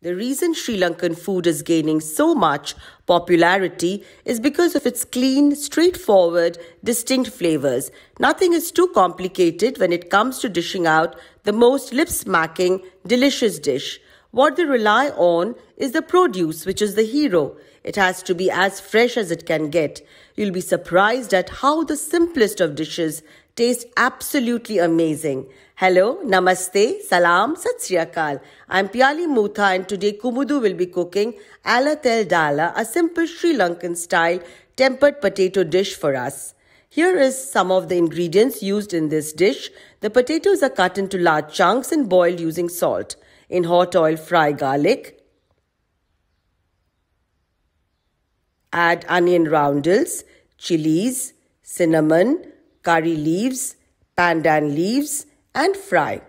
The reason Sri Lankan food is gaining so much popularity is because of its clean, straightforward, distinct flavors. Nothing is too complicated when it comes to dishing out the most lip-smacking, delicious dish. What they rely on is the produce, which is the hero. It has to be as fresh as it can get. You'll be surprised at how the simplest of dishes taste absolutely amazing. Hello, Namaste Salaam, Sri Akal. I'm Piyali Mutha and today Kumudu will be cooking Ala Thel Dala, a simple Sri Lankan style tempered potato dish for us. Here is some of the ingredients used in this dish. The potatoes are cut into large chunks and boiled using salt. In hot oil, fry garlic. Add onion roundels, chillies, cinnamon, curry leaves, pandan leaves and fry.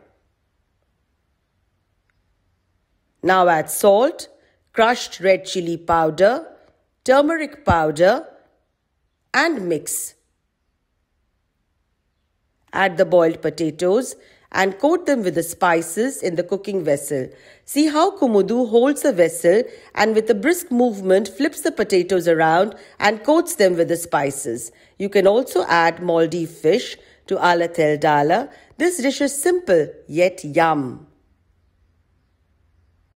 Now add salt, crushed red chili powder, turmeric powder and mix. Add the boiled potatoes and coat them with the spices in the cooking vessel. See how Kumudu holds the vessel and with a brisk movement flips the potatoes around and coats them with the spices. You can also add Maldive fish to Ala Thel Dala. This dish is simple yet yum.